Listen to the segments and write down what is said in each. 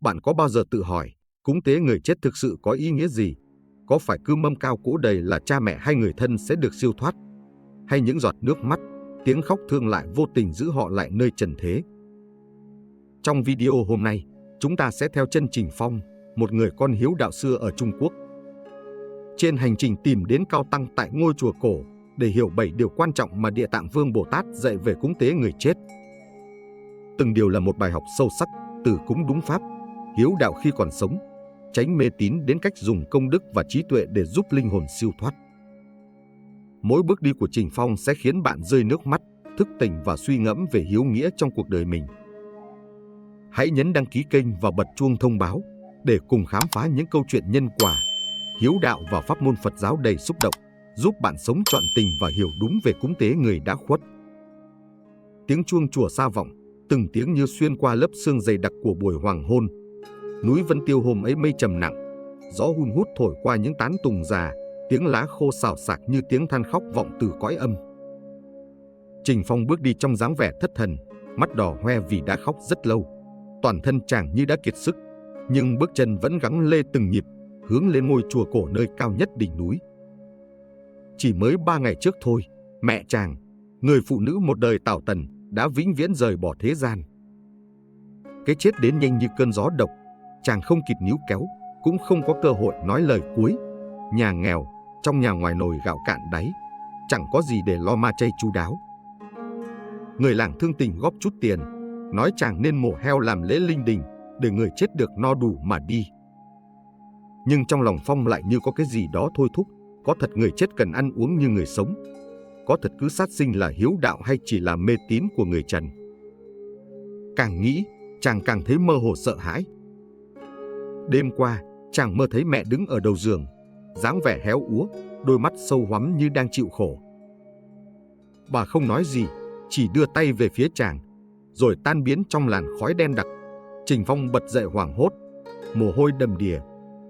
Bạn có bao giờ tự hỏi, cúng tế người chết thực sự có ý nghĩa gì? Có phải cứ mâm cao cỗ đầy là cha mẹ hay người thân sẽ được siêu thoát? Hay những giọt nước mắt, tiếng khóc thương lại vô tình giữ họ lại nơi trần thế? Trong video hôm nay, chúng ta sẽ theo chân Trình Phong, một người con hiếu đạo xưa ở Trung Quốc, trên hành trình tìm đến Cao Tăng tại ngôi chùa cổ để hiểu 7 điều quan trọng mà Địa Tạng Vương Bồ Tát dạy về cúng tế người chết. Từng điều là một bài học sâu sắc, từ cúng đúng pháp, hiếu đạo khi còn sống, tránh mê tín đến cách dùng công đức và trí tuệ để giúp linh hồn siêu thoát. Mỗi bước đi của Trình Phong sẽ khiến bạn rơi nước mắt, thức tỉnh và suy ngẫm về hiếu nghĩa trong cuộc đời mình. Hãy nhấn đăng ký kênh và bật chuông thông báo để cùng khám phá những câu chuyện nhân quả, hiếu đạo và pháp môn Phật giáo đầy xúc động, giúp bạn sống trọn tình và hiểu đúng về cúng tế người đã khuất. Tiếng chuông chùa xa vọng, từng tiếng như xuyên qua lớp sương dày đặc của buổi hoàng hôn. Núi Vân Tiêu hôm ấy mây trầm nặng, gió hun hút thổi qua những tán tùng già, tiếng lá khô xào xạc như tiếng than khóc vọng từ cõi âm. Trình Phong bước đi trong dáng vẻ thất thần, mắt đỏ hoe vì đã khóc rất lâu. Toàn thân chàng như đã kiệt sức, nhưng bước chân vẫn gắng lê từng nhịp, hướng lên ngôi chùa cổ nơi cao nhất đỉnh núi. Chỉ mới 3 ngày trước thôi, mẹ chàng, người phụ nữ một đời tảo tần, đã vĩnh viễn rời bỏ thế gian. Cái chết đến nhanh như cơn gió độc, chàng không kịp níu kéo, cũng không có cơ hội nói lời cuối. Nhà nghèo, trong nhà ngoài nồi gạo cạn đáy, chẳng có gì để lo ma chay chu đáo. Người làng thương tình góp chút tiền, nói chàng nên mổ heo làm lễ linh đình để người chết được no đủ mà đi. Nhưng trong lòng Phong lại như có cái gì đó thôi thúc, có thật người chết cần ăn uống như người sống? Có thật cứ sát sinh là hiếu đạo hay chỉ là mê tín của người trần? Càng nghĩ, chàng càng thấy mơ hồ sợ hãi. Đêm qua, chàng mơ thấy mẹ đứng ở đầu giường, dáng vẻ héo úa, đôi mắt sâu hoắm như đang chịu khổ. Bà không nói gì, chỉ đưa tay về phía chàng, rồi tan biến trong làn khói đen đặc. Trình Phong bật dậy hoảng hốt, mồ hôi đầm đìa.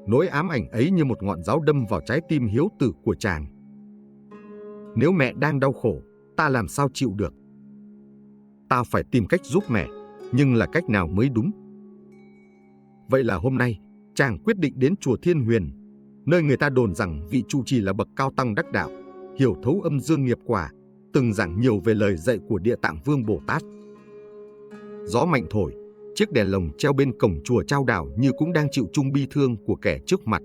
Nỗi ám ảnh ấy như một ngọn giáo đâm vào trái tim hiếu tử của chàng. Nếu mẹ đang đau khổ, ta làm sao chịu được? Ta phải tìm cách giúp mẹ, nhưng là cách nào mới đúng? Vậy là hôm nay, chàng quyết định đến chùa Thiên Huyền, nơi người ta đồn rằng vị trụ trì là bậc cao tăng đắc đạo, hiểu thấu âm dương nghiệp quả, từng giảng nhiều về lời dạy của Địa Tạng Vương Bồ Tát. Gió mạnh thổi, chiếc đèn lồng treo bên cổng chùa chao đảo như cũng đang chịu chung bi thương của kẻ trước mặt.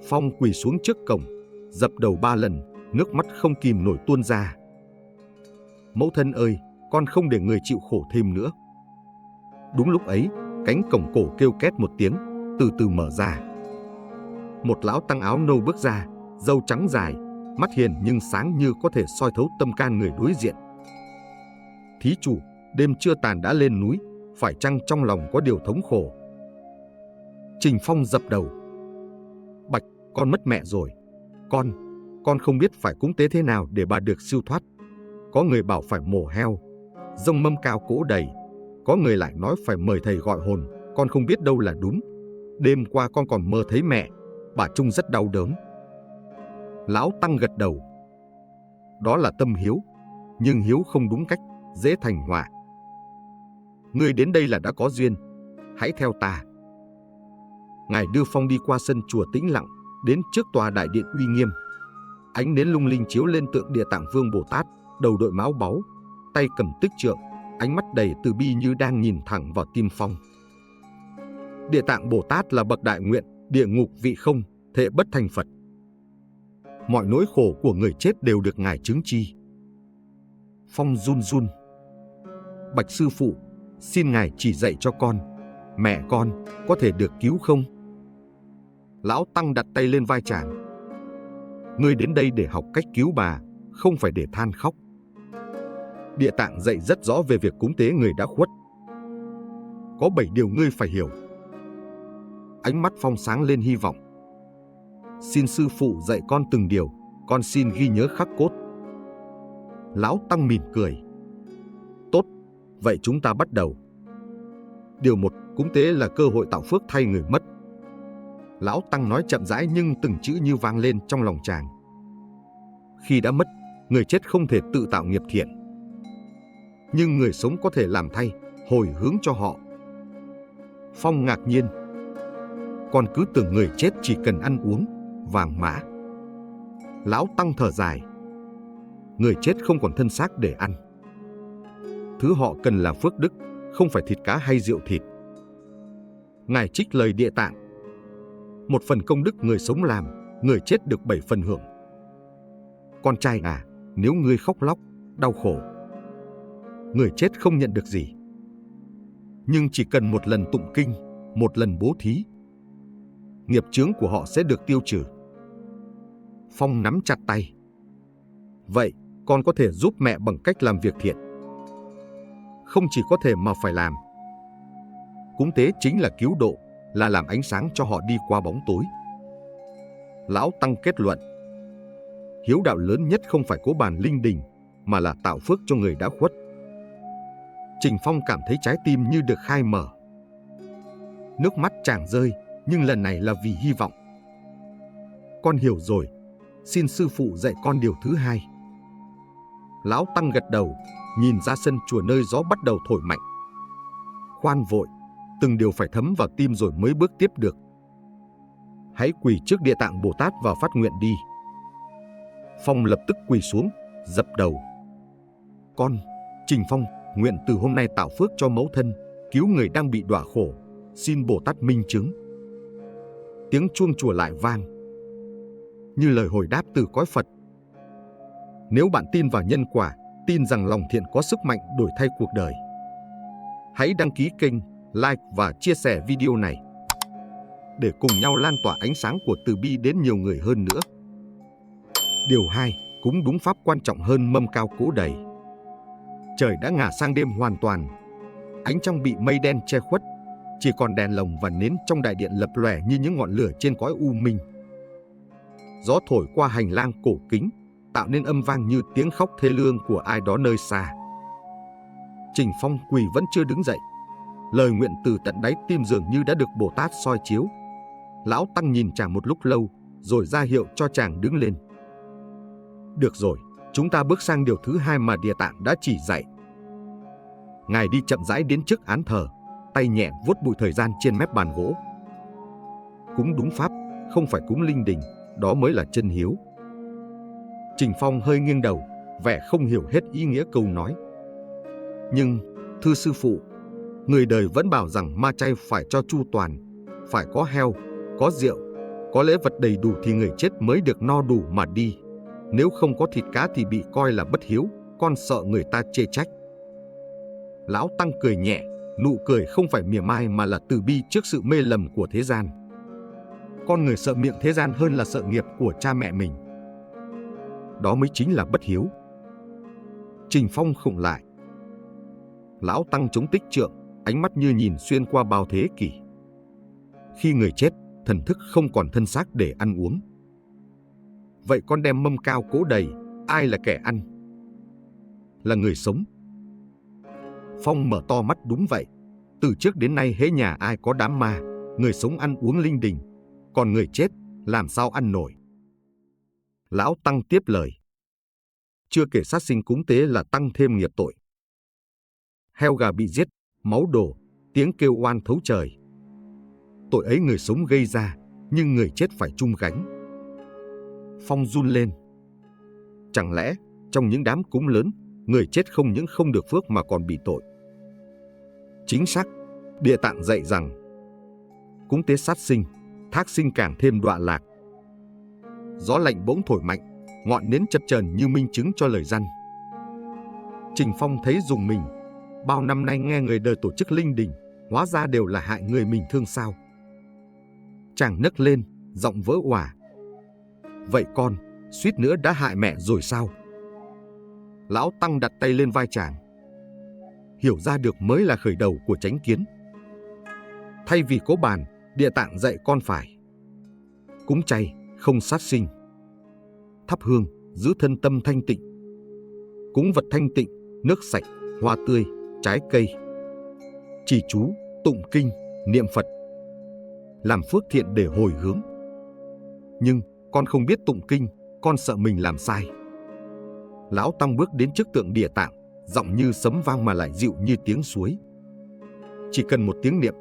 Phong quỳ xuống trước cổng, dập đầu 3 lần, nước mắt không kìm nổi tuôn ra. Mẫu thân ơi, con không để người chịu khổ thêm nữa. Đúng lúc ấy, cánh cổng cổ kêu két một tiếng, từ từ mở ra. Một lão tăng áo nâu bước ra, râu trắng dài, mắt hiền nhưng sáng như có thể soi thấu tâm can người đối diện. Thí chủ, đêm chưa tàn đã lên núi, phải chăng trong lòng có điều thống khổ? Trình Phong dập đầu. Bạch, con mất mẹ rồi. Con không biết phải cúng tế thế nào để bà được siêu thoát. Có người bảo phải mổ heo, dâng mâm cao cỗ đầy. Có người lại nói phải mời thầy gọi hồn, con không biết đâu là đúng. Đêm qua con còn mơ thấy mẹ, bà trông rất đau đớn. Lão tăng gật đầu. Đó là tâm hiếu, nhưng hiếu không đúng cách, dễ thành họa. Ngươi đến đây là đã có duyên, hãy theo ta. Ngài đưa Phong đi qua sân chùa tĩnh lặng, đến trước tòa đại điện uy nghiêm. Ánh nến lung linh chiếu lên tượng Địa Tạng Vương Bồ Tát, đầu đội mão báu, tay cầm tích trượng, ánh mắt đầy từ bi như đang nhìn thẳng vào tim Phong. Địa Tạng Bồ Tát là bậc đại nguyện, địa ngục vị không, thệ bất thành Phật. Mọi nỗi khổ của người chết đều được Ngài chứng chi. Phong run run. Bạch sư phụ, xin Ngài chỉ dạy cho con, mẹ con có thể được cứu không? Lão tăng đặt tay lên vai chàng. Ngươi đến đây để học cách cứu bà, không phải để than khóc. Địa Tạng dạy rất rõ về việc cúng tế người đã khuất. Có 7 điều ngươi phải hiểu. Ánh mắt Phong sáng lên hy vọng. Xin sư phụ dạy con từng điều, con xin ghi nhớ khắc cốt. Lão tăng mỉm cười. Tốt, vậy chúng ta bắt đầu. Điều 1, cúng tế là cơ hội tạo phước thay người mất. Lão tăng nói chậm rãi nhưng từng chữ như vang lên trong lòng chàng. Khi đã mất, người chết không thể tự tạo nghiệp thiện, nhưng người sống có thể làm thay, hồi hướng cho họ. Phong ngạc nhiên. Con cứ tưởng người chết chỉ cần ăn uống, vàng mã. Lão Tăng thở dài. Người chết không còn thân xác để ăn. Thứ họ cần là phước đức, không phải thịt cá hay rượu thịt. Ngài trích lời Địa Tạng. Một phần công đức người sống làm, người chết được 7 phần hưởng. Con trai à, nếu ngươi khóc lóc, đau khổ, người chết không nhận được gì. Nhưng chỉ cần một lần tụng kinh, một lần bố thí, nghiệp chướng của họ sẽ được tiêu trừ. Phong nắm chặt tay. Vậy, con có thể giúp mẹ bằng cách làm việc thiện. Không chỉ có thể mà phải làm. Cúng tế chính là cứu độ, là làm ánh sáng cho họ đi qua bóng tối. Lão Tăng kết luận. Hiếu đạo lớn nhất không phải cỗ bàn linh đình, mà là tạo phước cho người đã khuất. Trình Phong cảm thấy trái tim như được khai mở. Nước mắt chàng rơi, nhưng lần này là vì hy vọng. Con hiểu rồi, xin sư phụ dạy con điều thứ hai. Lão Tăng gật đầu, nhìn ra sân chùa nơi gió bắt đầu thổi mạnh. Khoan vội, từng điều phải thấm vào tim rồi mới bước tiếp được. Hãy quỳ trước Địa Tạng Bồ Tát và phát nguyện đi. Phong lập tức quỳ xuống, dập đầu. Con, Trình Phong, nguyện từ hôm nay tạo phước cho mẫu thân, cứu người đang bị đọa khổ, xin Bồ Tát minh chứng. Tiếng chuông chùa lại vang, như lời hồi đáp từ cõi Phật. Nếu bạn tin vào nhân quả, tin rằng lòng thiện có sức mạnh đổi thay cuộc đời, hãy đăng ký kênh, like và chia sẻ video này để cùng nhau lan tỏa ánh sáng của từ bi đến nhiều người hơn nữa. Điều 2, cúng đúng pháp quan trọng hơn mâm cao cỗ đầy. Trời đã ngả sang đêm hoàn toàn, ánh trăng bị mây đen che khuất, chỉ còn đèn lồng và nến trong đại điện lập lòe như những ngọn lửa trên cõi u minh. Gió thổi qua hành lang cổ kính, tạo nên âm vang như tiếng khóc thê lương của ai đó nơi xa. Trình Phong quỳ vẫn chưa đứng dậy. Lời nguyện từ tận đáy tim dường như đã được Bồ Tát soi chiếu. Lão Tăng nhìn chàng một lúc lâu, rồi ra hiệu cho chàng đứng lên. Được rồi, chúng ta bước sang điều thứ hai mà Địa Tạng đã chỉ dạy. Ngài đi chậm rãi đến trước án thờ, tay nhẹ vuốt bụi thời gian trên mép bàn gỗ. Cúng đúng pháp, không phải cúng linh đình, đó mới là chân hiếu. Trình Phong hơi nghiêng đầu, vẻ không hiểu hết ý nghĩa câu nói. Nhưng, thưa sư phụ, người đời vẫn bảo rằng ma chay phải cho chu toàn, phải có heo, có rượu, có lễ vật đầy đủ thì người chết mới được no đủ mà đi. Nếu không có thịt cá thì bị coi là bất hiếu, con sợ người ta chê trách. Lão Tăng cười nhẹ, nụ cười không phải mỉa mai mà là từ bi trước sự mê lầm của thế gian. Con người sợ miệng thế gian hơn là sợ nghiệp của cha mẹ mình. Đó mới chính là bất hiếu. Trình Phong khựng lại. Lão Tăng chống tích trượng, ánh mắt như nhìn xuyên qua bao thế kỷ. Khi người chết, thần thức không còn thân xác để ăn uống. Vậy con đem mâm cao cỗ đầy, ai là kẻ ăn? Là người sống. Phong mở to mắt. Đúng vậy. Từ trước đến nay hễ nhà ai có đám ma, người sống ăn uống linh đình, còn người chết làm sao ăn nổi? Lão Tăng tiếp lời. Chưa kể sát sinh cúng tế là tăng thêm nghiệp tội. Heo gà bị giết, máu đổ, tiếng kêu oan thấu trời. Tội ấy người sống gây ra, nhưng người chết phải chung gánh. Phong run lên. Chẳng lẽ trong những đám cúng lớn, người chết không những không được phước mà còn bị tội? Chính xác, Địa Tạng dạy rằng cúng tế sát sinh, thác sinh càng thêm đọa lạc. Gió lạnh bỗng thổi mạnh, ngọn nến chập chờn như minh chứng cho lời răn. Trình Phong thấy rùng mình. Bao năm nay nghe người đời tổ chức linh đình, hóa ra đều là hại người mình thương sao? Chàng nấc lên, giọng vỡ òa. Vậy con, suýt nữa đã hại mẹ rồi sao? Lão Tăng đặt tay lên vai chàng. Hiểu ra được mới là khởi đầu của chánh kiến. Thay vì cỗ bàn, Địa Tạng dạy con phải cúng chay, không sát sinh. Thắp hương, giữ thân tâm thanh tịnh. Cúng vật thanh tịnh, nước sạch, hoa tươi, trái cây. Trì chú, tụng kinh, niệm Phật. Làm phước thiện để hồi hướng. Nhưng con không biết tụng kinh, con sợ mình làm sai. Lão Tăng bước đến trước tượng Địa Tạng, giọng như sấm vang mà lại dịu như tiếng suối. Chỉ cần một tiếng niệm,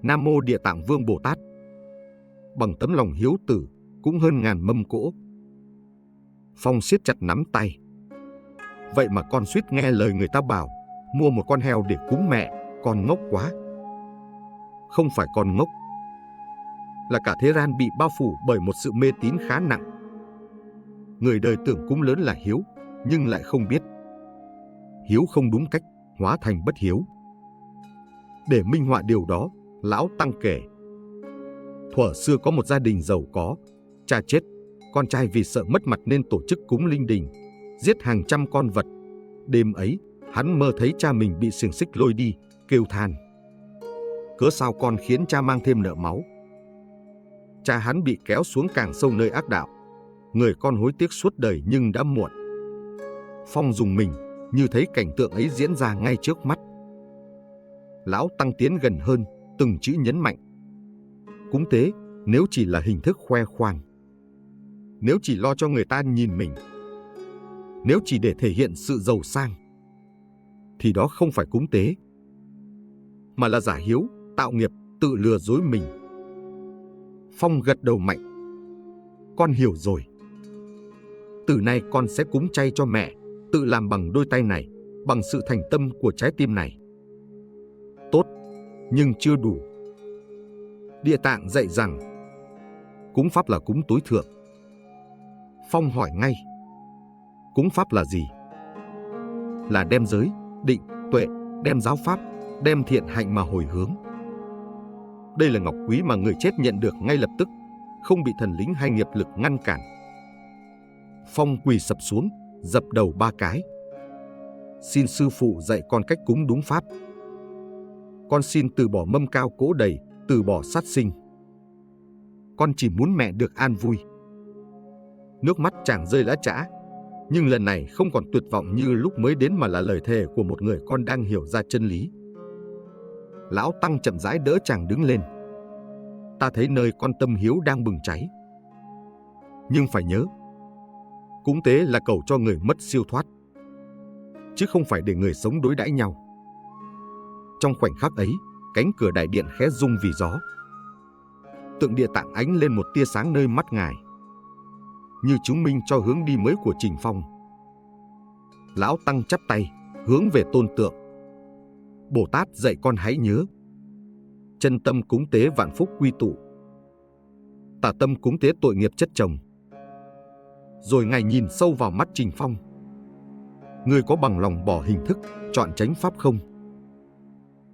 Nam Mô Địa Tạng Vương Bồ Tát. Bằng tấm lòng hiếu tử, cũng hơn ngàn mâm cỗ. Phong siết chặt nắm tay. Vậy mà con suýt nghe lời người ta bảo mua một con heo để cúng mẹ, con ngốc quá. Không phải con ngốc, là cả thế gian bị bao phủ bởi một sự mê tín khá nặng. Người đời tưởng cúng lớn là hiếu, nhưng lại không biết. Hiếu không đúng cách, hóa thành bất hiếu. Để minh họa điều đó, Lão Tăng kể. Thuở xưa có một gia đình giàu có, cha chết, con trai vì sợ mất mặt nên tổ chức cúng linh đình, giết hàng trăm con vật. Đêm ấy, hắn mơ thấy cha mình bị xiềng xích lôi đi, kêu than. Cớ sao con khiến cha mang thêm nợ máu? Cha hắn bị kéo xuống càng sâu nơi ác đạo. Người con hối tiếc suốt đời nhưng đã muộn. Phong rùng mình, như thấy cảnh tượng ấy diễn ra ngay trước mắt. Lão Tăng tiến gần hơn, từng chữ nhấn mạnh. Cúng tế nếu chỉ là hình thức khoe khoang, nếu chỉ lo cho người ta nhìn mình, nếu chỉ để thể hiện sự giàu sang, thì đó không phải cúng tế, mà là giả hiếu, tạo nghiệp, tự lừa dối mình. Phong gật đầu mạnh. Con hiểu rồi. Từ nay con sẽ cúng chay cho mẹ, tự làm bằng đôi tay này, bằng sự thành tâm của trái tim này. Tốt, nhưng chưa đủ. Địa Tạng dạy rằng cúng pháp là cúng tối thượng. Phong hỏi ngay. Cúng pháp là gì? Là đem giới, định, tuệ, đem giáo pháp, đem thiện hạnh mà hồi hướng. Đây là ngọc quý mà người chết nhận được ngay lập tức, không bị thần lính hay nghiệp lực ngăn cản. Phong quỳ sập xuống, dập đầu 3 cái. Xin sư phụ dạy con cách cúng đúng pháp. Con xin từ bỏ mâm cao cỗ đầy, từ bỏ sát sinh. Con chỉ muốn mẹ được an vui. Nước mắt chàng rơi lã chã, nhưng lần này không còn tuyệt vọng như lúc mới đến mà là lời thề của một người con đang hiểu ra chân lý. Lão Tăng chậm rãi đỡ chàng đứng lên. Ta thấy nơi con tâm hiếu đang bừng cháy. Nhưng phải nhớ, cúng tế là cầu cho người mất siêu thoát, chứ không phải để người sống đối đãi nhau. Trong khoảnh khắc ấy, cánh cửa đại điện khẽ rung vì gió. Tượng Địa Tạng ánh lên một tia sáng nơi mắt ngài, như chứng minh cho hướng đi mới của Trình Phong. Lão Tăng chắp tay, hướng về tôn tượng. Bồ Tát dạy con hãy nhớ. Chân tâm cúng tế vạn phúc quy tụ, tà tâm cúng tế tội nghiệp chất chồng. Rồi ngài nhìn sâu vào mắt Trình Phong. Ngươi có bằng lòng bỏ hình thức, chọn chánh pháp không?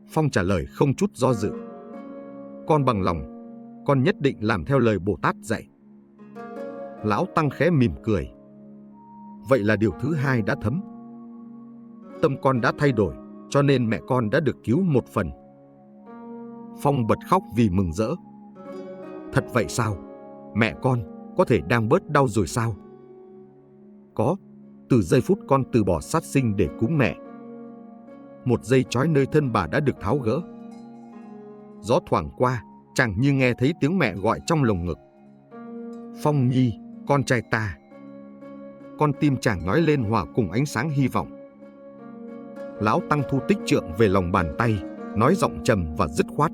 Phong trả lời không chút do dự. Con bằng lòng, con nhất định làm theo lời Bồ Tát dạy. Lão Tăng khẽ mỉm cười. Vậy là điều thứ hai đã thấm. Tâm con đã thay đổi, cho nên mẹ con đã được cứu một phần. Phong bật khóc vì mừng rỡ. Thật vậy sao? Mẹ con có thể đang bớt đau rồi sao? Có, từ giây phút con từ bỏ sát sinh để cúng mẹ, một dây trói nơi thân bà đã được tháo gỡ. Gió thoảng qua, chàng như nghe thấy tiếng mẹ gọi trong lồng ngực. Phong nhi, con trai ta. Con tim chàng nói lên hòa cùng ánh sáng hy vọng. Lão Tăng thu tích trượng về lòng bàn tay, nói giọng trầm và dứt khoát.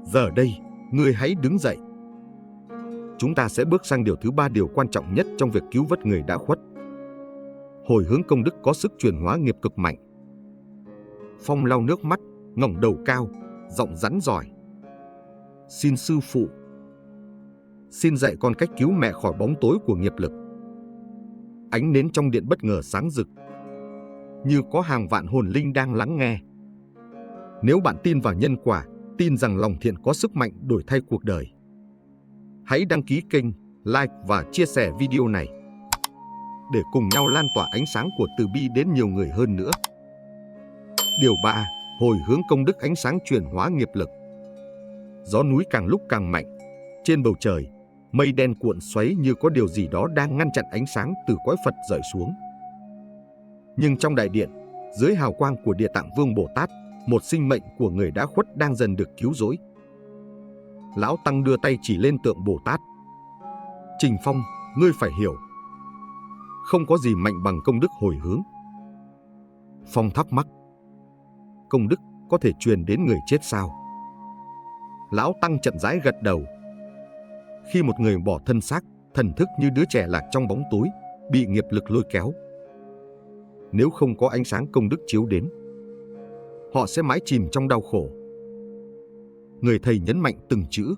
Giờ đây, ngươi hãy đứng dậy. Chúng ta sẽ bước sang điều thứ 3, điều quan trọng nhất trong việc cứu vớt người đã khuất. Hồi hướng công đức có sức chuyển hóa nghiệp cực mạnh. Phong lau nước mắt, ngẩng đầu cao, giọng rắn rỏi. Xin sư phụ, xin dạy con cách cứu mẹ khỏi bóng tối của nghiệp lực. Ánh nến trong điện bất ngờ sáng rực, như có hàng vạn hồn linh đang lắng nghe. Nếu bạn tin vào nhân quả, tin rằng lòng thiện có sức mạnh đổi thay cuộc đời, hãy đăng ký kênh, like và chia sẻ video này để cùng nhau lan tỏa ánh sáng của từ bi đến nhiều người hơn nữa. Điều 3. Hồi hướng công đức ánh sáng chuyển hóa nghiệp lực. Gió núi càng lúc càng mạnh. Trên bầu trời, mây đen cuộn xoáy như có điều gì đó đang ngăn chặn ánh sáng từ cõi Phật rọi xuống. Nhưng trong đại điện, dưới hào quang của Địa Tạng Vương Bồ Tát, một sinh mệnh của người đã khuất đang dần được cứu rỗi. Lão Tăng đưa tay chỉ lên tượng Bồ Tát. Trình Phong, ngươi phải hiểu, không có gì mạnh bằng công đức hồi hướng. Phong thắc mắc. Công đức có thể truyền đến người chết sao? Lão Tăng chậm rãi gật đầu. Khi một người bỏ thân xác, thần thức như đứa trẻ lạc trong bóng tối, bị nghiệp lực lôi kéo. Nếu không có ánh sáng công đức chiếu đến, họ sẽ mãi chìm trong đau khổ. Người thầy nhấn mạnh từng chữ.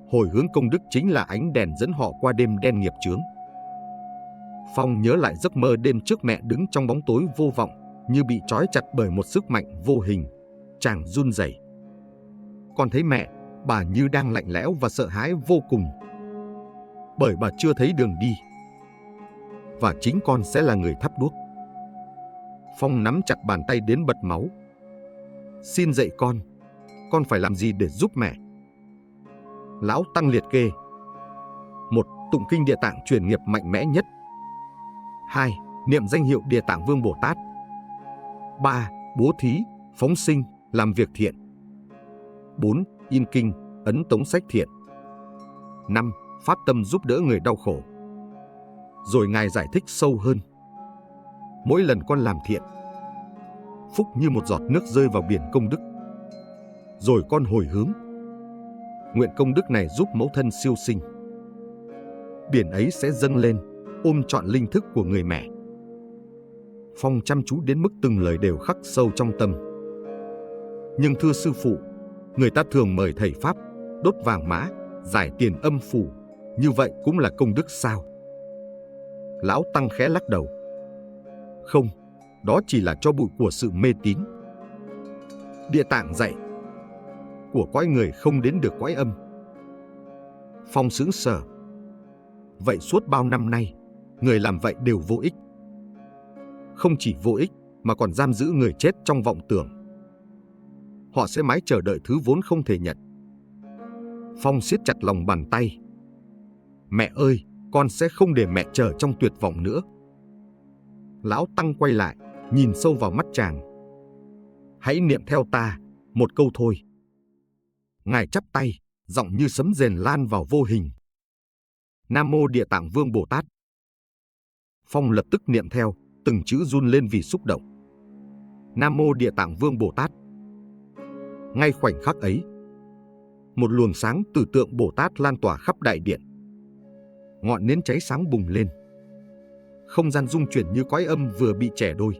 Hồi hướng công đức chính là ánh đèn dẫn họ qua đêm đen nghiệp chướng. Phong nhớ lại giấc mơ đêm trước mẹ đứng trong bóng tối vô vọng, như bị trói chặt bởi một sức mạnh vô hình. Chàng run rẩy. Con thấy mẹ, bà như đang lạnh lẽo và sợ hãi vô cùng. Bởi bà chưa thấy đường đi. Và chính con sẽ là người thắp đuốc. Phong nắm chặt bàn tay đến bật máu. Xin dạy con phải làm gì để giúp mẹ? Lão Tăng liệt kê. 1. Tụng kinh Địa Tạng truyền nghiệp mạnh mẽ nhất. 2. Niệm danh hiệu Địa Tạng Vương Bồ Tát. 3. Bố thí, phóng sinh, làm việc thiện. 4. In kinh, ấn tống sách thiện. 5. Phát tâm giúp đỡ người đau khổ. Rồi Ngài giải thích sâu hơn. Mỗi lần con làm thiện, phúc như một giọt nước rơi vào biển công đức. Rồi con hồi hướng. Nguyện công đức này giúp mẫu thân siêu sinh. Biển ấy sẽ dâng lên, ôm trọn linh thức của người mẹ. Phong chăm chú đến mức từng lời đều khắc sâu trong tâm. Nhưng thưa sư phụ, người ta thường mời thầy Pháp, đốt vàng mã, giải tiền âm phủ. Như vậy cũng là công đức sao? Lão Tăng khẽ lắc đầu. Không, đó chỉ là tro bụi của sự mê tín. Địa Tạng dạy, của cõi người không đến được cõi âm. Phong sững sờ. Vậy suốt bao năm nay, người làm vậy đều vô ích. Không chỉ vô ích, mà còn giam giữ người chết trong vọng tưởng. Họ sẽ mãi chờ đợi thứ vốn không thể nhận. Phong siết chặt lòng bàn tay. Mẹ ơi, con sẽ không để mẹ chờ trong tuyệt vọng nữa. Lão Tăng quay lại, nhìn sâu vào mắt chàng. Hãy niệm theo ta, một câu thôi. Ngài chắp tay, giọng như sấm rền lan vào vô hình. Nam mô Địa Tạng Vương Bồ Tát. Phong lập tức niệm theo, từng chữ run lên vì xúc động. Nam mô Địa Tạng Vương Bồ Tát. Ngay khoảnh khắc ấy, một luồng sáng từ tượng Bồ Tát lan tỏa khắp đại điện. Ngọn nến cháy sáng bùng lên. Không gian rung chuyển như cõi âm vừa bị chẻ đôi.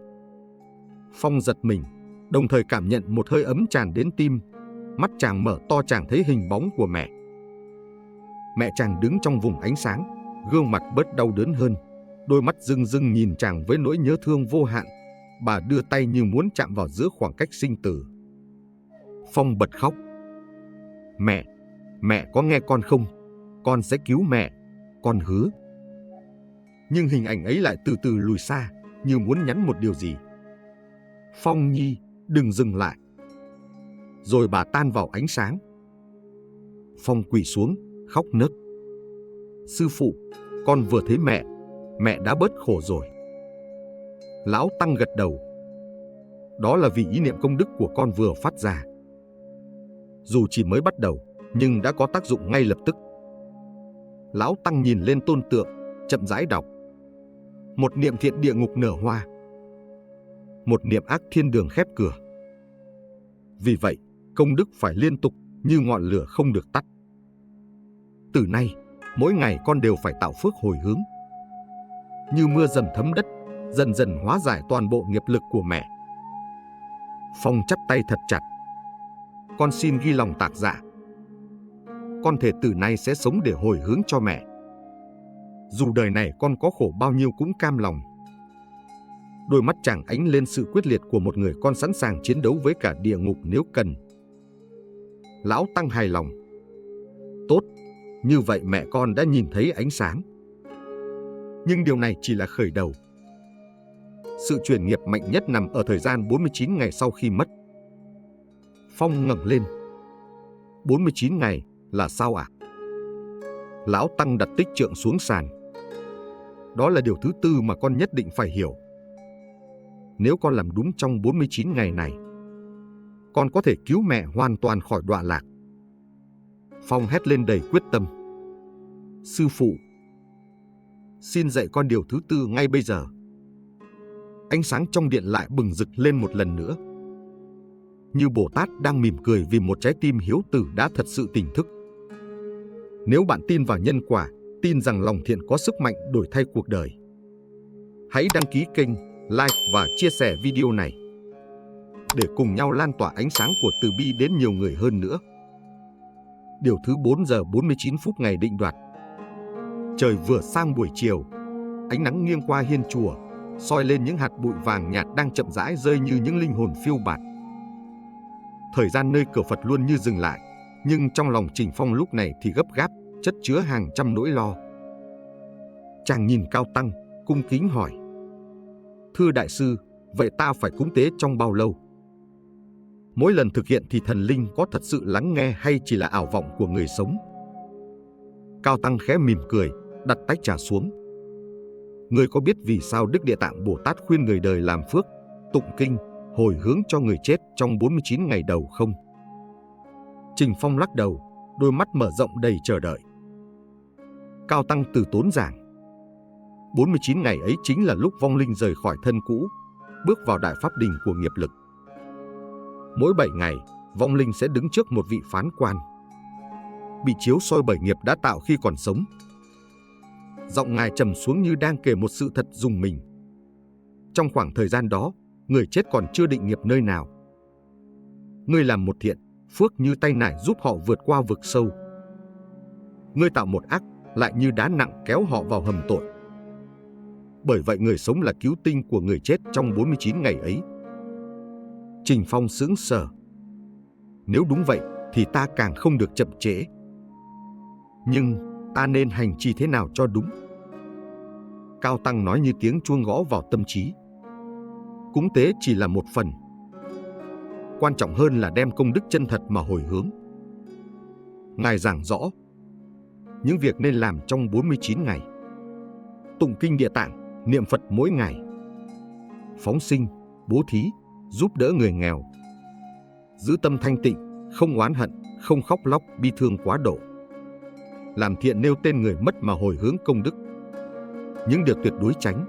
Phong giật mình, đồng thời cảm nhận một hơi ấm tràn đến tim. Mắt chàng mở to, chàng thấy hình bóng của mẹ. Mẹ chàng đứng trong vùng ánh sáng, gương mặt bớt đau đớn hơn. Đôi mắt rưng rưng nhìn chàng với nỗi nhớ thương vô hạn. Bà đưa tay như muốn chạm vào giữa khoảng cách sinh tử. Phong bật khóc. Mẹ có nghe con không? Con sẽ cứu mẹ, con hứa. Nhưng hình ảnh ấy lại từ từ lùi xa, như muốn nhắn một điều gì. Phong nhi, đừng dừng lại. Rồi bà tan vào ánh sáng. Phong quỳ xuống, khóc nấc. Sư phụ, con vừa thấy mẹ đã bớt khổ rồi. Lão Tăng gật đầu. Đó là vì ý niệm công đức của con vừa phát ra. Dù chỉ mới bắt đầu, nhưng đã có tác dụng ngay lập tức. Lão Tăng nhìn lên tôn tượng, chậm rãi đọc. Một niệm thiện địa ngục nở hoa, một niệm ác thiên đường khép cửa. Vì vậy, công đức phải liên tục, như ngọn lửa không được tắt. Từ nay, mỗi ngày con đều phải tạo phước hồi hướng. Như mưa dầm thấm đất, dần dần hóa giải toàn bộ nghiệp lực của mẹ. Phong chắp tay thật chặt. Con xin ghi lòng tạc dạ. Con thề từ nay sẽ sống để hồi hướng cho mẹ. Dù đời này con có khổ bao nhiêu cũng cam lòng. Đôi mắt chàng ánh lên sự quyết liệt của một người con sẵn sàng chiến đấu với cả địa ngục nếu cần. Lão Tăng hài lòng. Tốt, như vậy mẹ con đã nhìn thấy ánh sáng. Nhưng điều này chỉ là khởi đầu. Sự chuyển nghiệp mạnh nhất nằm ở thời gian 49 ngày sau khi mất. Phong ngẩng lên. 49 ngày là sao ạ? Lão Tăng đặt tích trượng xuống sàn. Đó là điều thứ tư mà con nhất định phải hiểu. Nếu con làm đúng trong 49 ngày này, con có thể cứu mẹ hoàn toàn khỏi đọa lạc. Phong hét lên đầy quyết tâm. Sư phụ, xin dạy con điều thứ tư ngay bây giờ. Ánh sáng trong điện lại bừng rực lên một lần nữa. như Bồ Tát đang mỉm cười vì một trái tim hiếu tử đã thật sự tỉnh thức. Nếu bạn tin vào nhân quả, tin rằng lòng thiện có sức mạnh đổi thay cuộc đời, hãy đăng ký kênh, like và chia sẻ video này để cùng nhau lan tỏa ánh sáng của từ bi đến nhiều người hơn nữa. Điều thứ 4 giờ 49 phút ngày định đoạt. Trời vừa sang buổi chiều, ánh nắng nghiêng qua hiên chùa, soi lên những hạt bụi vàng nhạt đang chậm rãi rơi như những linh hồn phiêu bạt. Thời gian nơi cửa Phật luôn như dừng lại, nhưng trong lòng Trình Phong lúc này thì gấp gáp, chất chứa hàng trăm nỗi lo. Chàng nhìn Cao Tăng, cung kính hỏi: "Thưa đại sư, vậy ta phải cúng tế trong bao lâu? Mỗi lần thực hiện thì thần linh có thật sự lắng nghe hay chỉ là ảo vọng của người sống?" Cao Tăng khẽ mỉm cười, đặt tách trà xuống. "Ngươi có biết vì sao Đức Địa Tạng Bồ Tát khuyên người đời làm phước, tụng kinh, hồi hướng cho người chết trong 49 ngày đầu không?" Trình Phong lắc đầu, đôi mắt mở rộng đầy chờ đợi. Cao Tăng từ tốn giảng: 49 ngày ấy chính là lúc vong linh rời khỏi thân cũ, bước vào đại pháp đình của nghiệp lực. Mỗi 7 ngày, vong linh sẽ đứng trước một vị phán quan, bị chiếu soi bởi nghiệp đã tạo khi còn sống. Giọng ngài trầm xuống như đang kể một sự thật rùng mình. Trong khoảng thời gian đó, người chết còn chưa định nghiệp nơi nào. Ngươi làm một thiện, phước như tay nải giúp họ vượt qua vực sâu. Ngươi tạo một ác, lại như đá nặng kéo họ vào hầm tội. Bởi vậy người sống là cứu tinh của người chết trong 49 ngày ấy. Trình Phong sững sờ. Nếu đúng vậy thì ta càng không được chậm trễ. Nhưng ta nên hành trì thế nào cho đúng? Cao Tăng nói như tiếng chuông gõ vào tâm trí. Cúng tế chỉ là một phần. Quan trọng hơn là đem công đức chân thật mà hồi hướng. Ngài giảng rõ những việc nên làm trong 49 ngày. Tụng kinh Địa Tạng, niệm Phật mỗi ngày. Phóng sinh, bố thí, giúp đỡ người nghèo. Giữ tâm thanh tịnh, không oán hận, không khóc lóc bi thương quá độ. Làm thiện nêu tên người mất mà hồi hướng công đức. Những điều tuyệt đối tránh.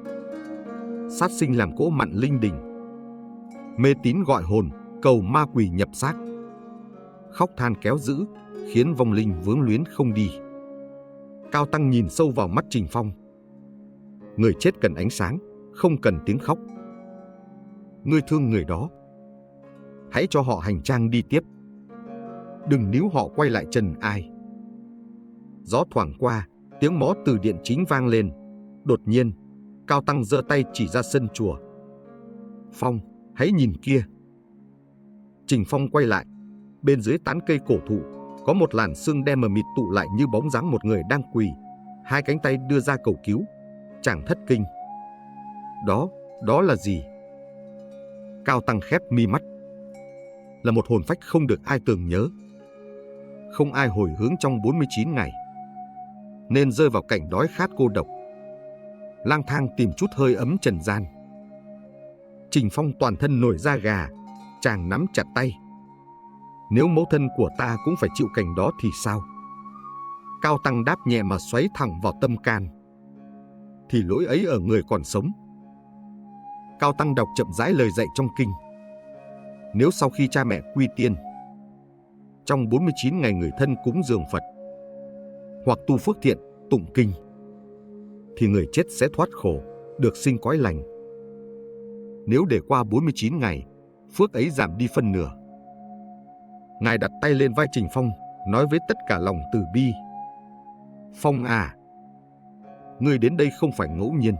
Sát sinh làm cỗ mặn linh đình. Mê tín gọi hồn, cầu ma quỷ nhập xác. Khóc than kéo giữ, khiến vong linh vướng luyến không đi. Cao Tăng nhìn sâu vào mắt Trình Phong. Người chết cần ánh sáng, không cần tiếng khóc. Ngươi thương người đó, hãy cho họ hành trang đi tiếp. Đừng níu họ quay lại trần ai. Gió thoảng qua, tiếng mõ từ điện chính vang lên. Đột nhiên, Cao Tăng giơ tay chỉ ra sân chùa. Phong, hãy nhìn kia. Trình Phong quay lại. Bên dưới tán cây cổ thụ, có một làn sương đen mờ mịt tụ lại như bóng dáng một người đang quỳ, hai cánh tay đưa ra cầu cứu. Chàng thất kinh. Đó là gì? Cao Tăng khép mi mắt. Là một hồn phách không được ai tưởng nhớ, không ai hồi hướng trong 49 ngày, nên rơi vào cảnh đói khát cô độc, lang thang tìm chút hơi ấm trần gian. Trình Phong toàn thân nổi da gà, chàng nắm chặt tay. Nếu mẫu thân của ta cũng phải chịu cảnh đó thì sao? Cao Tăng đáp nhẹ mà xoáy thẳng vào tâm can. Thì lỗi ấy ở người còn sống. Cao Tăng đọc chậm rãi lời dạy trong kinh. Nếu sau khi cha mẹ quy tiên, trong 49 ngày người thân cúng dường Phật, hoặc tu phước thiện, tụng kinh, thì người chết sẽ thoát khổ, được sinh cõi lành. Nếu để qua 49 ngày, phước ấy giảm đi phân nửa. Ngài đặt tay lên vai Trình Phong, nói với tất cả lòng từ bi. Phong à, ngươi đến đây không phải ngẫu nhiên.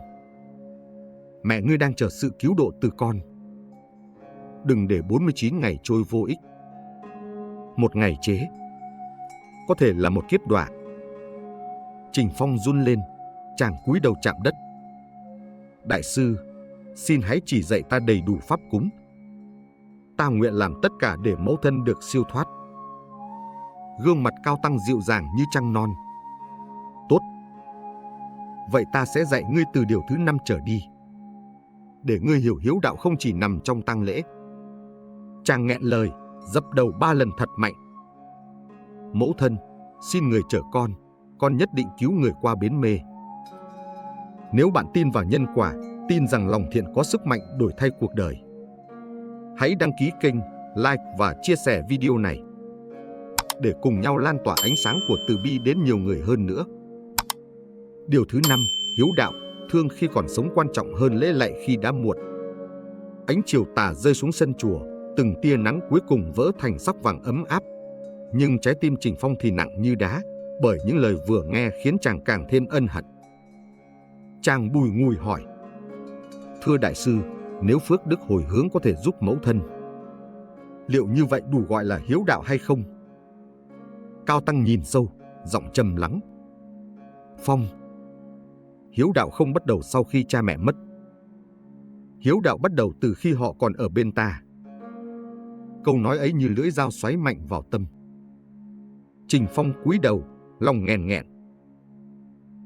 Mẹ ngươi đang chờ sự cứu độ từ con. Đừng để 49 ngày trôi vô ích. Một ngày chế có thể là một kiếp đọa. Trình Phong run lên, chàng cúi đầu chạm đất. Đại sư, xin hãy chỉ dạy ta đầy đủ pháp cúng. Ta nguyện làm tất cả để mẫu thân được siêu thoát. Gương mặt Cao Tăng dịu dàng như trăng non. Tốt. Vậy ta sẽ dạy ngươi từ điều thứ 5 trở đi, để ngươi hiểu hiếu đạo không chỉ nằm trong tang lễ. Chàng nghẹn lời, dập đầu 3 lần thật mạnh. Mẫu thân, xin người chở con nhất định cứu người qua bến mê. Nếu bạn tin vào nhân quả, tin rằng lòng thiện có sức mạnh đổi thay cuộc đời, hãy đăng ký kênh, like và chia sẻ video này để cùng nhau lan tỏa ánh sáng của từ bi đến nhiều người hơn nữa. Điều thứ 5, hiếu đạo, thương khi còn sống quan trọng hơn lễ lạy khi đã muộn. Ánh chiều tà rơi xuống sân chùa, từng tia nắng cuối cùng vỡ thành sắc vàng ấm áp. Nhưng trái tim Trình Phong thì nặng như đá, bởi những lời vừa nghe khiến chàng càng thêm ân hận. Chàng bùi ngùi hỏi: "Thưa đại sư, nếu phước đức hồi hướng có thể giúp mẫu thân, liệu như vậy đủ gọi là hiếu đạo hay không?" Cao tăng nhìn sâu, giọng trầm lắng: "Phong, hiếu đạo không bắt đầu sau khi cha mẹ mất. Hiếu đạo bắt đầu từ khi họ còn ở bên ta." Câu nói ấy như lưỡi dao xoáy mạnh vào tâm. Trình Phong cúi đầu, lòng nghẹn nghẹn.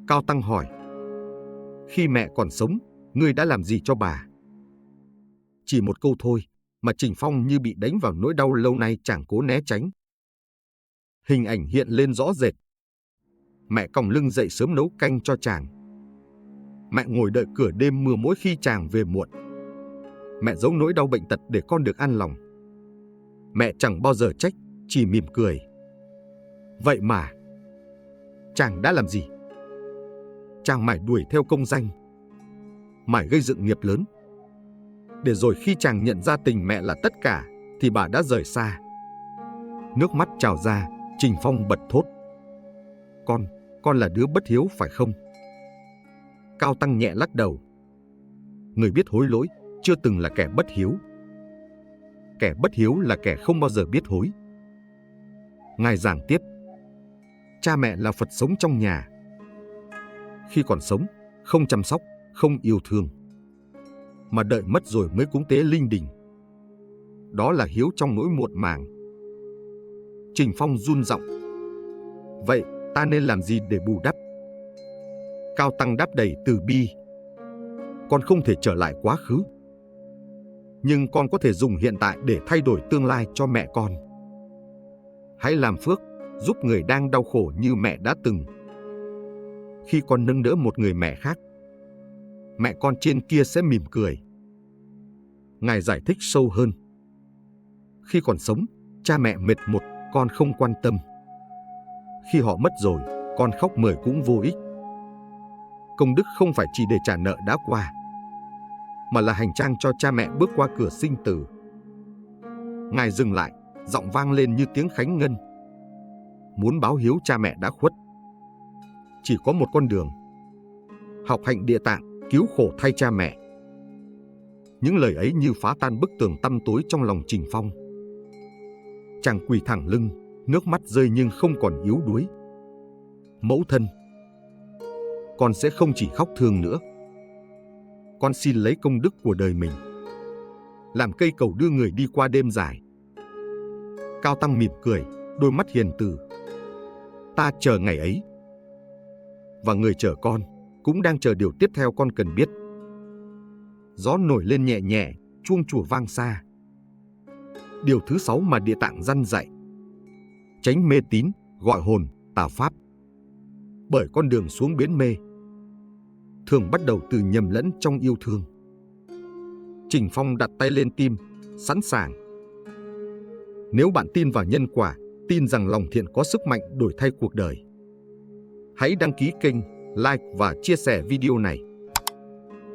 Cao tăng hỏi: "Khi mẹ còn sống, ngươi đã làm gì cho bà?" Chỉ một câu thôi mà Trình Phong như bị đánh vào nỗi đau lâu nay chàng cố né tránh. Hình ảnh hiện lên rõ rệt. Mẹ còng lưng dậy sớm nấu canh cho chàng. Mẹ ngồi đợi cửa đêm mưa mỗi khi chàng về muộn. Mẹ giấu nỗi đau bệnh tật để con được an lòng. Mẹ chẳng bao giờ trách, chỉ mỉm cười. Vậy mà chàng đã làm gì? Chàng mải đuổi theo công danh, mải gây dựng nghiệp lớn. Để rồi khi chàng nhận ra tình mẹ là tất cả, thì bà đã rời xa. Nước mắt trào ra, Trình Phong bật thốt: Con là đứa bất hiếu phải không?" Cao tăng nhẹ lắc đầu: "Người biết hối lỗi chưa từng là kẻ bất hiếu. Kẻ bất hiếu là kẻ không bao giờ biết hối." Ngài giảng tiếp: "Cha mẹ là Phật sống trong nhà. Khi còn sống, không chăm sóc, không yêu thương, mà đợi mất rồi mới cúng tế linh đình. Đó là hiếu trong nỗi muộn màng." Trình Phong run giọng: "Vậy ta nên làm gì để bù đắp?" Cao tăng đáp đầy từ bi: "Con không thể trở lại quá khứ, nhưng con có thể dùng hiện tại để thay đổi tương lai cho mẹ con. Hãy làm phước, giúp người đang đau khổ như mẹ đã từng. Khi con nâng đỡ một người mẹ khác, mẹ con trên kia sẽ mỉm cười." Ngài giải thích sâu hơn: "Khi còn sống, cha mẹ mệt một, con không quan tâm. Khi họ mất rồi, con khóc mời cũng vô ích. Công đức không phải chỉ để trả nợ đã qua, mà là hành trang cho cha mẹ bước qua cửa sinh tử." Ngài dừng lại, giọng vang lên như tiếng khánh ngân: "Muốn báo hiếu cha mẹ đã khuất, chỉ có một con đường: học hạnh Địa Tạng, cứu khổ thay cha mẹ." Những lời ấy như phá tan bức tường tăm tối trong lòng Trình Phong. Chàng quỳ thẳng lưng, nước mắt rơi nhưng không còn yếu đuối. "Mẫu thân, con sẽ không chỉ khóc thương nữa. Con xin lấy công đức của đời mình làm cây cầu đưa người đi qua đêm dài." Cao tăng mỉm cười, đôi mắt hiền từ: "Ta chờ ngày ấy. Và người chờ con cũng đang chờ điều tiếp theo con cần biết." Gió nổi lên nhẹ nhẹ, chuông chùa vang xa. Điều thứ 6 mà Địa Tạng răn dạy: tránh mê tín, gọi hồn, tà pháp. Bởi con đường xuống bến mê thường bắt đầu từ nhầm lẫn trong yêu thương. Trình Phong đặt tay lên tim, sẵn sàng. Nếu bạn tin vào nhân quả, tin rằng lòng thiện có sức mạnh đổi thay cuộc đời, hãy đăng ký kênh, like và chia sẻ video này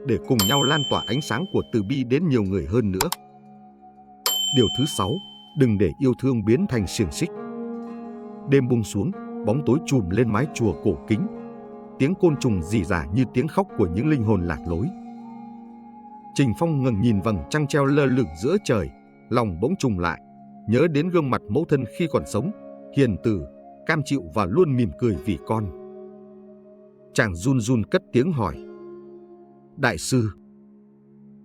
để cùng nhau lan tỏa ánh sáng của từ bi đến nhiều người hơn nữa. Điều thứ 6, đừng để yêu thương biến thành xiềng xích. Đêm buông xuống, bóng tối trùm lên mái chùa cổ kính. Tiếng côn trùng rỉ rả như tiếng khóc của những linh hồn lạc lối. Trình Phong ngẩng nhìn vầng trăng treo lơ lửng giữa trời, lòng bỗng trùng lại, nhớ đến gương mặt mẫu thân khi còn sống, hiền từ, cam chịu và luôn mỉm cười vì con. Chàng run run cất tiếng hỏi: "Đại sư,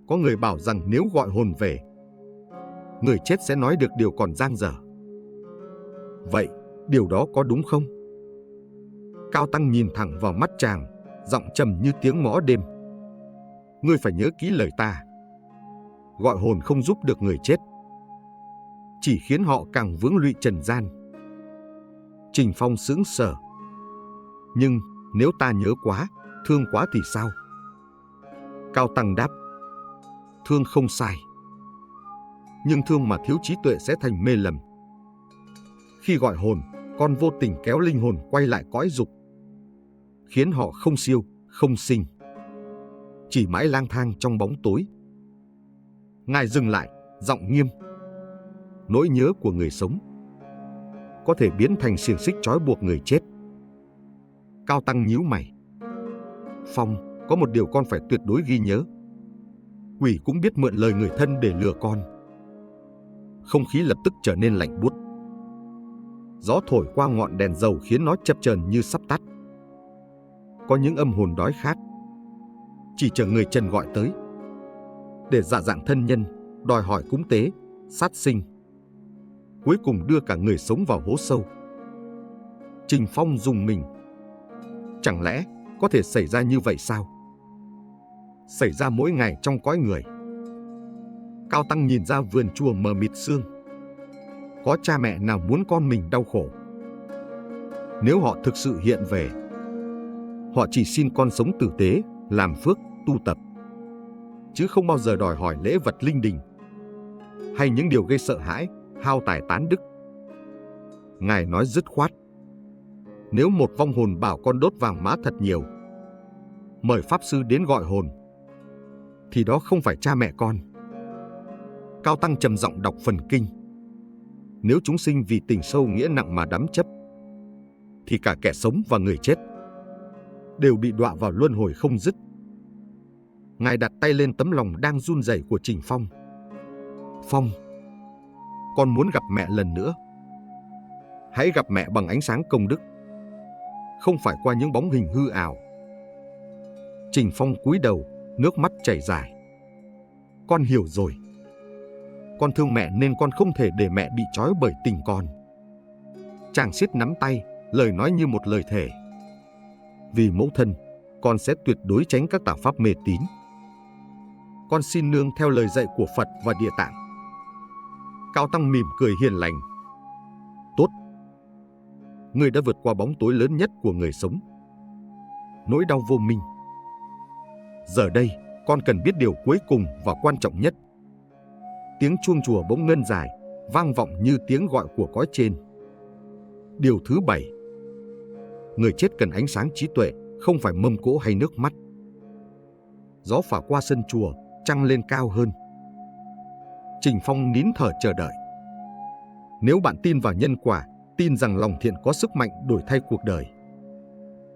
có người bảo rằng nếu gọi hồn về, người chết sẽ nói được điều còn dang dở. Vậy, điều đó có đúng không?" Cao tăng nhìn thẳng vào mắt chàng, giọng trầm như tiếng mõ đêm: "Ngươi phải nhớ kỹ lời ta. Gọi hồn không giúp được người chết, chỉ khiến họ càng vướng lụy trần gian." Trình Phong sững sờ: "Nhưng nếu ta nhớ quá, thương quá thì sao?" Cao tăng đáp: "Thương không sai, nhưng thương mà thiếu trí tuệ sẽ thành mê lầm. Khi gọi hồn, con vô tình kéo linh hồn quay lại cõi dục, khiến họ không siêu, không sinh, chỉ mãi lang thang trong bóng tối. Ngài dừng lại, giọng nghiêm. Nỗi nhớ của người sống có thể biến thành xiềng xích trói buộc người chết. Cao Tăng nhíu mày. Phong, có một điều con phải tuyệt đối ghi nhớ. Quỷ cũng biết mượn lời người thân để lừa con. Không khí lập tức trở nên lạnh buốt. Gió thổi qua ngọn đèn dầu khiến nó chập chờn như sắp tắt. Có những âm hồn đói khát, chỉ chờ người trần gọi tới, để giả dạng thân nhân, đòi hỏi cúng tế, sát sinh, cuối cùng đưa cả người sống vào hố sâu. Trình Phong rùng mình. Chẳng lẽ có thể xảy ra như vậy sao? Xảy ra mỗi ngày trong cõi người. Cao Tăng nhìn ra vườn chùa mờ mịt sương. Có cha mẹ nào muốn con mình đau khổ? Nếu họ thực sự hiện về, họ chỉ xin con sống tử tế, làm phước, tu tập, chứ không bao giờ đòi hỏi lễ vật linh đình hay những điều gây sợ hãi, hao tài tán đức. Ngài nói dứt khoát. Nếu một vong hồn bảo con đốt vàng mã thật nhiều, mời pháp sư đến gọi hồn, thì đó không phải cha mẹ con. Cao Tăng trầm giọng đọc phần kinh. Nếu chúng sinh vì tình sâu nghĩa nặng mà đắm chấp, thì cả kẻ sống và người chết đều bị đọa vào luân hồi không dứt. Ngài đặt tay lên tấm lòng đang run rẩy của Trình Phong. Phong, con muốn gặp mẹ lần nữa. Hãy gặp mẹ bằng ánh sáng công đức, không phải qua những bóng hình hư ảo. Trình Phong cúi đầu, nước mắt chảy dài. Con hiểu rồi. Con thương mẹ nên con không thể để mẹ bị trói bởi tình con. Chàng siết nắm tay, lời nói như một lời thề. Vì mẫu thân, con sẽ tuyệt đối tránh các tà pháp mê tín. Con xin nương theo lời dạy của Phật và Địa Tạng. Cao Tăng mỉm cười hiền lành. Tốt. Ngươi đã vượt qua bóng tối lớn nhất của người sống, nỗi đau vô minh. Giờ đây, con cần biết điều cuối cùng và quan trọng nhất. Tiếng chuông chùa bỗng ngân dài, vang vọng như tiếng gọi của cõi trên. Điều thứ 7. Người chết cần ánh sáng trí tuệ, không phải mâm cỗ hay nước mắt. Gió phả qua sân chùa, trăng lên cao hơn. Trình Phong nín thở chờ đợi. Nếu bạn tin vào nhân quả, tin rằng lòng thiện có sức mạnh đổi thay cuộc đời,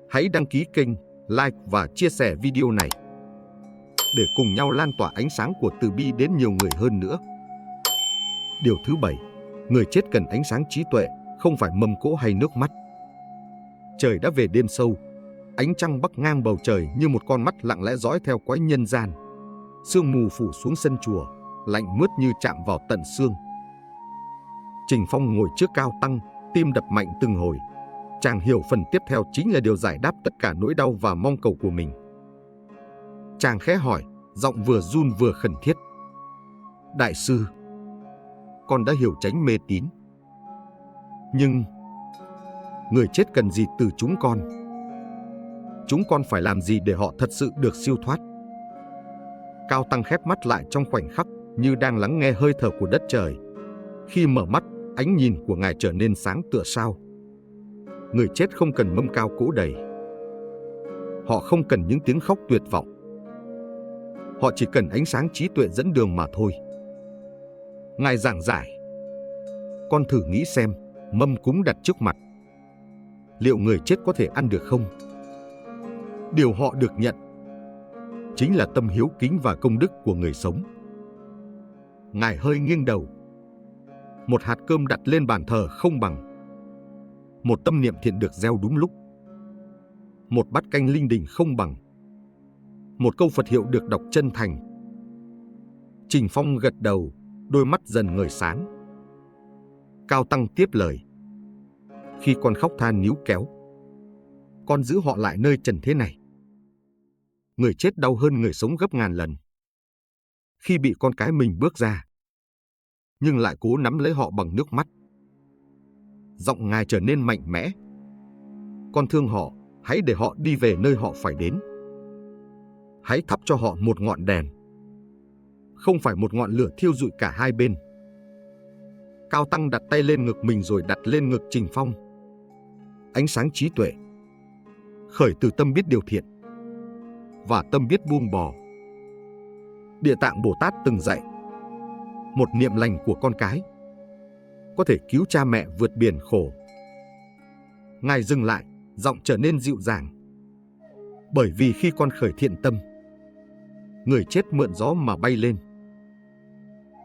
hãy đăng ký kênh, like và chia sẻ video này để cùng nhau lan tỏa ánh sáng của từ bi đến nhiều người hơn nữa. Điều thứ 7. Người chết cần ánh sáng trí tuệ, không phải mâm cỗ hay nước mắt. Trời đã về đêm sâu, ánh trăng bắc ngang bầu trời như một con mắt lặng lẽ dõi theo cõi nhân gian. Sương mù phủ xuống sân chùa, lạnh mướt như chạm vào tận xương. Trình Phong ngồi trước Cao Tăng, tim đập mạnh từng hồi. Chàng hiểu phần tiếp theo chính là điều giải đáp tất cả nỗi đau và mong cầu của mình. Chàng khẽ hỏi, giọng vừa run vừa khẩn thiết. Đại sư, con đã hiểu tránh mê tín, nhưng người chết cần gì từ chúng con? Chúng con phải làm gì để họ thật sự được siêu thoát? Cao Tăng khép mắt lại trong khoảnh khắc, như đang lắng nghe hơi thở của đất trời. Khi mở mắt, ánh nhìn của Ngài trở nên sáng tựa sao. Người chết không cần mâm cao cỗ đầy. Họ không cần những tiếng khóc tuyệt vọng. Họ chỉ cần ánh sáng trí tuệ dẫn đường mà thôi. Ngài giảng giải. Con thử nghĩ xem, mâm cúng đặt trước mặt, liệu người chết có thể ăn được không? Điều họ được nhận chính là tâm hiếu kính và công đức của người sống. Ngài hơi nghiêng đầu. Một hạt cơm đặt lên bàn thờ không bằng một tâm niệm thiện được gieo đúng lúc. Một bát canh linh đình không bằng một câu Phật hiệu được đọc chân thành. Trình Phong gật đầu, đôi mắt dần ngời sáng. Cao Tăng tiếp lời. Khi con khóc than níu kéo, con giữ họ lại nơi trần thế này. Người chết đau hơn người sống gấp ngàn lần. Khi bị con cái mình bước ra, nhưng lại cố nắm lấy họ bằng nước mắt. Giọng Ngài trở nên mạnh mẽ. Con thương họ, hãy để họ đi về nơi họ phải đến. Hãy thắp cho họ một ngọn đèn, không phải một ngọn lửa thiêu rụi cả hai bên. Cao Tăng đặt tay lên ngực mình rồi đặt lên ngực Trình Phong. Ánh sáng trí tuệ, khởi từ tâm biết điều thiện và tâm biết buông bỏ. Địa Tạng Bồ Tát từng dạy, một niệm lành của con cái có thể cứu cha mẹ vượt biển khổ. Ngài dừng lại, giọng trở nên dịu dàng. Bởi vì khi con khởi thiện tâm, người chết mượn gió mà bay lên.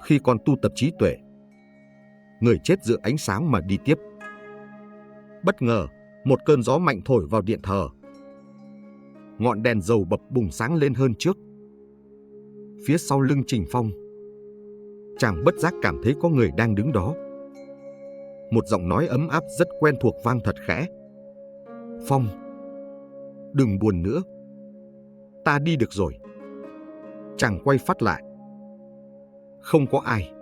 Khi con tu tập trí tuệ, người chết dựa ánh sáng mà đi tiếp. Bất ngờ, một cơn gió mạnh thổi vào điện thờ. Ngọn đèn dầu bập bùng sáng lên hơn trước. Phía sau lưng Trình Phong, chàng bất giác cảm thấy có người đang đứng đó. Một giọng nói ấm áp rất quen thuộc vang thật khẽ. Phong, đừng buồn nữa, ta đi được rồi. Chàng quay phát lại. Không có ai.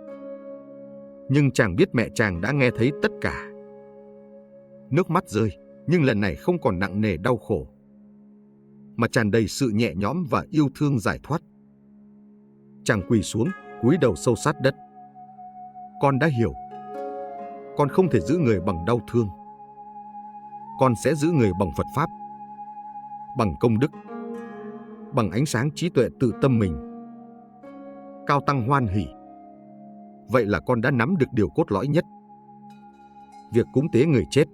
Nhưng chàng biết mẹ chàng đã nghe thấy tất cả. Nước mắt rơi, nhưng lần này không còn nặng nề đau khổ, mà tràn đầy sự nhẹ nhõm và yêu thương giải thoát. Chàng quỳ xuống, cúi đầu sâu sát đất. Con đã hiểu. Con không thể giữ người bằng đau thương. Con sẽ giữ người bằng Phật Pháp, bằng công đức, bằng ánh sáng trí tuệ tự tâm mình. Cao Tăng hoan hỉ. Vậy là con đã nắm được điều cốt lõi nhất. Việc cúng tế người chết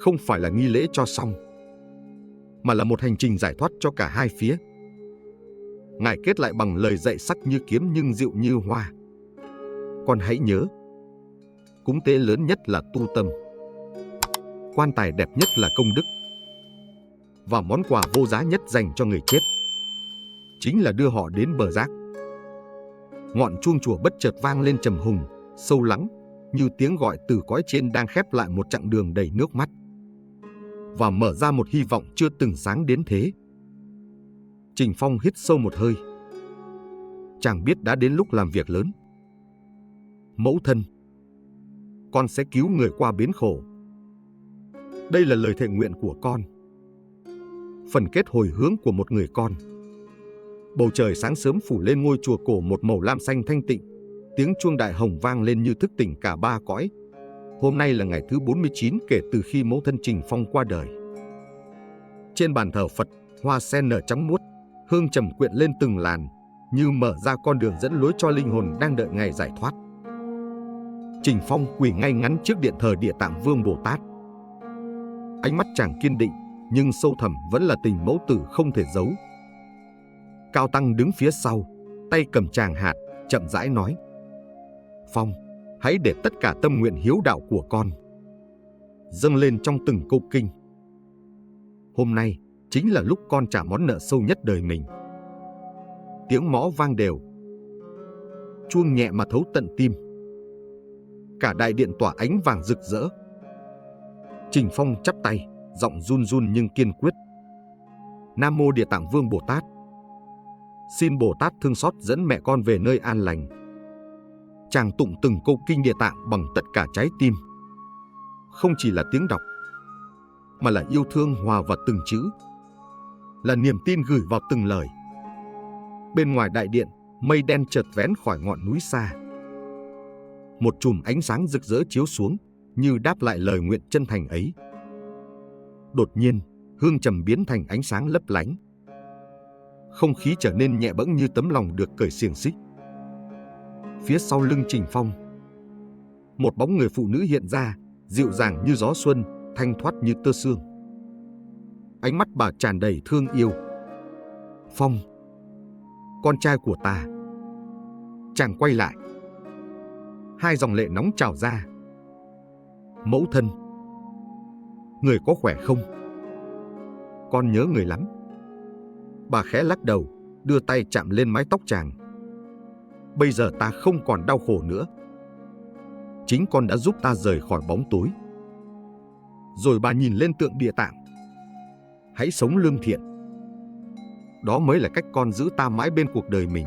không phải là nghi lễ cho xong, mà là một hành trình giải thoát cho cả hai phía. Ngài kết lại bằng lời dạy sắc như kiếm nhưng dịu như hoa. Con hãy nhớ, cúng tế lớn nhất là tu tâm, quan tài đẹp nhất là công đức, và món quà vô giá nhất dành cho người chết chính là đưa họ đến bờ giác. Ngọn chuông chùa bất chợt vang lên trầm hùng, sâu lắng, như tiếng gọi từ cõi trên đang khép lại một chặng đường đầy nước mắt và mở ra một hy vọng chưa từng sáng đến thế. Trình Phong hít sâu một hơi. Chàng biết đã đến lúc làm việc lớn. Mẫu thân, con sẽ cứu người qua bến khổ. Đây là lời thệ nguyện của con, phần kết hồi hướng của một người con. Bầu trời sáng sớm phủ lên ngôi chùa cổ một màu lam xanh thanh tịnh. Tiếng chuông đại hồng vang lên như thức tỉnh cả ba cõi. Hôm nay là ngày thứ 49 kể từ khi mẫu thân Trình Phong qua đời. Trên bàn thờ Phật, hoa sen nở trắng muốt, hương trầm quyện lên từng làn, như mở ra con đường dẫn lối cho linh hồn đang đợi ngày giải thoát. Trình Phong quỳ ngay ngắn trước điện thờ Địa Tạng Vương Bồ Tát. Ánh mắt chàng kiên định, nhưng sâu thẳm vẫn là tình mẫu tử không thể giấu. Cao Tăng đứng phía sau, tay cầm tràng hạt, chậm rãi nói: Phong, hãy để tất cả tâm nguyện hiếu đạo của con dâng lên trong từng câu kinh. Hôm nay chính là lúc con trả món nợ sâu nhất đời mình. Tiếng mõ vang đều, chuông nhẹ mà thấu tận tim. Cả đại điện tỏa ánh vàng rực rỡ. Trình Phong chắp tay, giọng run run nhưng kiên quyết: Nam mô Địa Tạng Vương Bồ Tát. Xin Bồ Tát thương xót dẫn mẹ con về nơi an lành. Chàng tụng từng câu kinh Địa Tạng bằng tất cả trái tim. Không chỉ là tiếng đọc, mà là yêu thương hòa vào từng chữ, là niềm tin gửi vào từng lời. Bên ngoài đại điện, mây đen chợt vén khỏi ngọn núi xa. Một chùm ánh sáng rực rỡ chiếu xuống, như đáp lại lời nguyện chân thành ấy. Đột nhiên, hương trầm biến thành ánh sáng lấp lánh. Không khí trở nên nhẹ bẫng như tấm lòng được cởi xiềng xích. Phía sau lưng Trình Phong, một bóng người phụ nữ hiện ra, dịu dàng như gió xuân, thanh thoát như tơ sương. Ánh mắt bà tràn đầy thương yêu. Phong, con trai của ta. Chàng quay lại. Hai dòng lệ nóng trào ra. Mẫu thân, người có khỏe không? Con nhớ người lắm. Bà khẽ lắc đầu, đưa tay chạm lên mái tóc chàng. Bây giờ ta không còn đau khổ nữa. Chính con đã giúp ta rời khỏi bóng tối. Rồi bà nhìn lên tượng Địa Tạng. Hãy sống lương thiện. Đó mới là cách con giữ ta mãi bên cuộc đời mình.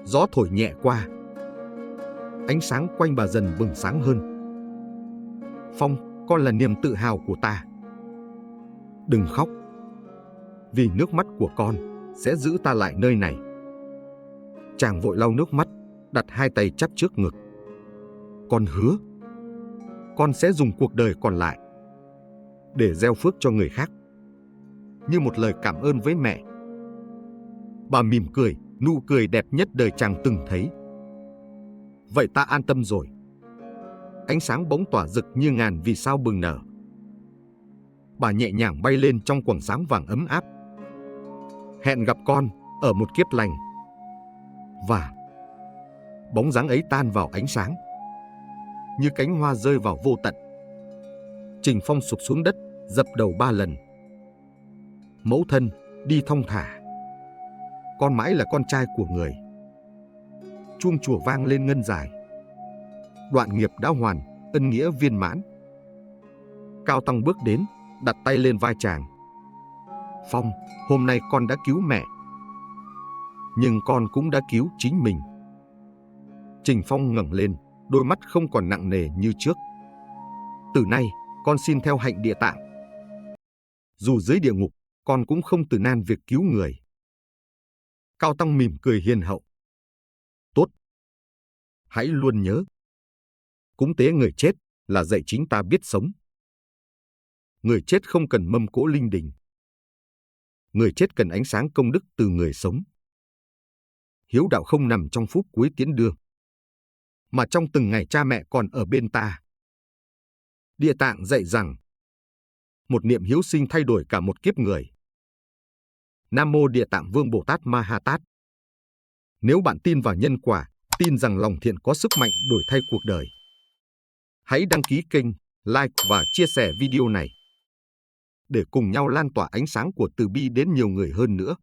Gió thổi nhẹ qua. Ánh sáng quanh bà dần bừng sáng hơn. Phong, con là niềm tự hào của ta. Đừng khóc. Vì nước mắt của con sẽ giữ ta lại nơi này. Chàng vội lau nước mắt, đặt hai tay chắp trước ngực. Con hứa, con sẽ dùng cuộc đời còn lại để gieo phước cho người khác, như một lời cảm ơn với mẹ. Bà mỉm cười, nụ cười đẹp nhất đời chàng từng thấy. Vậy ta an tâm rồi. Ánh sáng bỗng tỏa rực như ngàn vì sao bừng nở. Bà nhẹ nhàng bay lên trong quầng sáng vàng ấm áp. Hẹn gặp con ở một kiếp lành. Và bóng dáng ấy tan vào ánh sáng, như cánh hoa rơi vào vô tận. Trình Phong sụp xuống đất, dập đầu 3 lần. Mẫu thân, đi thong thả. Con mãi là con trai của người. Chuông chùa vang lên ngân dài. Đoạn nghiệp đã hoàn, ân nghĩa viên mãn. Cao Tăng bước đến, đặt tay lên vai chàng. Phong, hôm nay con đã cứu mẹ, nhưng con cũng đã cứu chính mình. Trình Phong ngẩng lên, đôi mắt không còn nặng nề như trước. Từ nay, con xin theo hạnh Địa Tạng. Dù dưới địa ngục, con cũng không từ nan việc cứu người. Cao Tăng mỉm cười hiền hậu. Tốt. Hãy luôn nhớ, cúng tế người chết là dạy chính ta biết sống. Người chết không cần mâm cỗ linh đình. Người chết cần ánh sáng công đức từ người sống. Hiếu đạo không nằm trong phút cuối tiễn đưa, mà trong từng ngày cha mẹ còn ở bên ta. Địa Tạng dạy rằng, một niệm hiếu sinh thay đổi cả một kiếp người. Nam mô Địa Tạng Vương Bồ Tát Ma Ha Tát. Nếu bạn tin vào nhân quả, tin rằng lòng thiện có sức mạnh đổi thay cuộc đời, hãy đăng ký kênh, like và chia sẻ video này để cùng nhau lan tỏa ánh sáng của từ bi đến nhiều người hơn nữa.